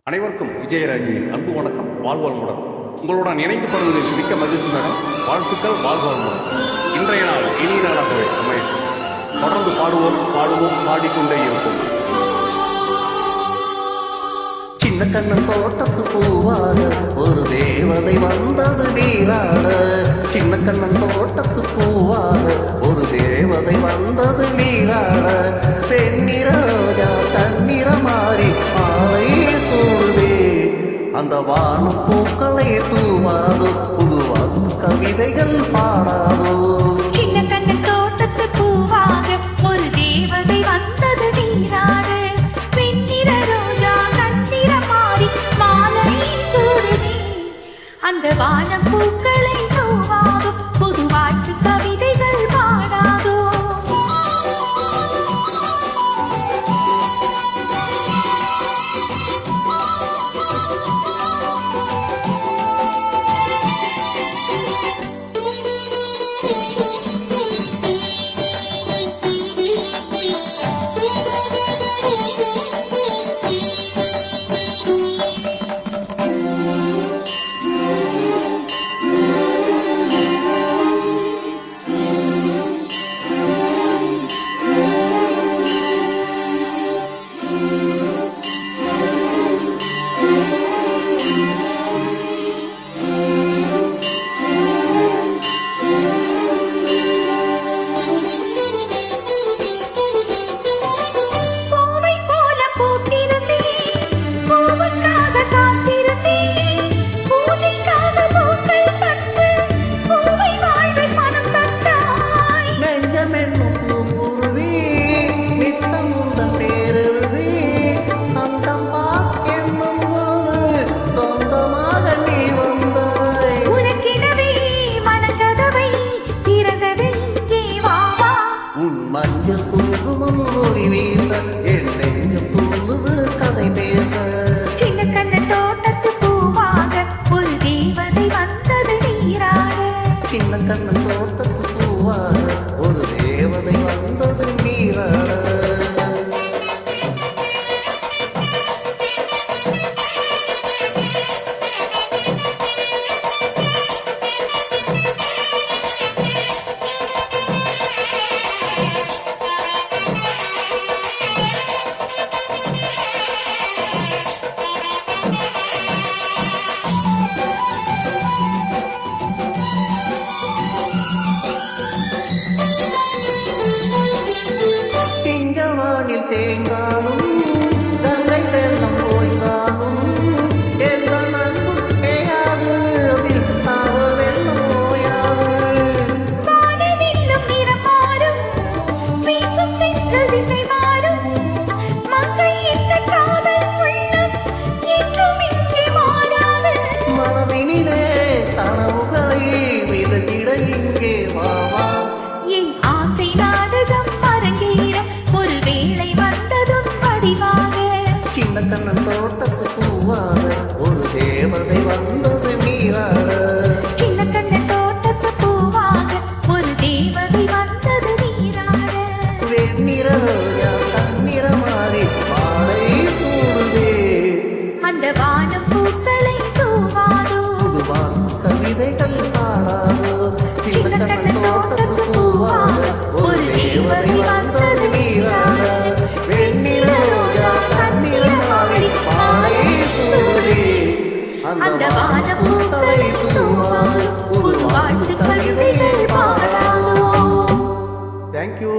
அனைவருக்கும் விஜயராஜின் அன்பு வணக்கம். வாழ்வாழ்முடன் உங்களுடன் இணைந்து படுவதில் மிக்க மகிழ்ச்சி மேடம். வாழ்த்துக்கள். வாழ்வாழ்முடன். இன்றைய நாள் இனிய நாளாகவே அமையும். தொடர்ந்து பாடுவோம் பாடிக்கொண்டே இருக்கும். சின்ன கண்ணன் தோட்டத்து பூவாக ஒரு தேவதை வந்தது நீராட. சின்ன கண்ணன் தோட்டத்து பூவாக ஒரு தேவதை வந்தது நீராட. பெண்ணிற ரோஜா தண்ணீர மாறி மாலை சூடுவே. அந்த வானம் பூக்களை தூவாதோ, புதுவாக கவிதைகள் பாடாதோ. சின்ன கண்ணன் தோட்டத்து பூவாக ஒரு தேவதை வந்தது நீராட. பெண்ணிற ரோஜா கண்ணிற மாறி மாலை சூடுவே. அந்த வானம் பூக்களை தூவாதோ, புதுவாழ்த்து கவிதைகள் பாடாதோ. மஞ்சள் குங்குமம் ஒளி வீச என் நெஞ்சம் தூங்குது கதை பேச. சின்ன கண்ணன் தோட்டத்து பூவாக ஒரு தேவதை வந்தது நீராட. சின்ன கண்ணன் தோட்டத்து பூவாக ஒரு தேவதை வந்தது நீராட. திங்கவானில் தேங்காலும் கங்கை வெள்ளம் ஓய்ந்தாலும் எந்த நன்பு கேயாது, அதில் தாவ வெள்ளம் ஓயாது. வானவில்லும் நிறம் மாறும், வீசும் தென்றல் திசை மாறும். மங்கை என்ற காதல் உள்ளம் என்றும் இங்கே மாறாது. மனதினிலே கனவுகளை விதகிட இங்கே வாவா. என் ஆசை நாடகம் அரங்கேற ஒரு வேளை வந்ததும் பதிவாக. சின்ன கண்ணன் தோட்டத்து பூவாக ஒரு தேவதை வந்தது நீராட. சின்ன கண்ணன் தோட்டத்து பூவாக ஒரு தேவதை வந்தது நீராட. வெண்ணிற ரோஜா தண்ணீர மாறி மாலை சூடுவே. அந்த வானம் பூக்களை தூவாதோ, புதுவான கவிதைகள் பாடாதோ. சின்ன கண்ணன் தோட்டத்து பூவாக ஒரு தேவதை வந்தது நீராட. வெண்ணிற ரோஜா தண்ணீர மாறி மாலை சூடுவே. அந்த வானம் பூக்களை தூவாதோ, புதுவான கவிதைகள் பாடாதோ. தேங்க்யூ.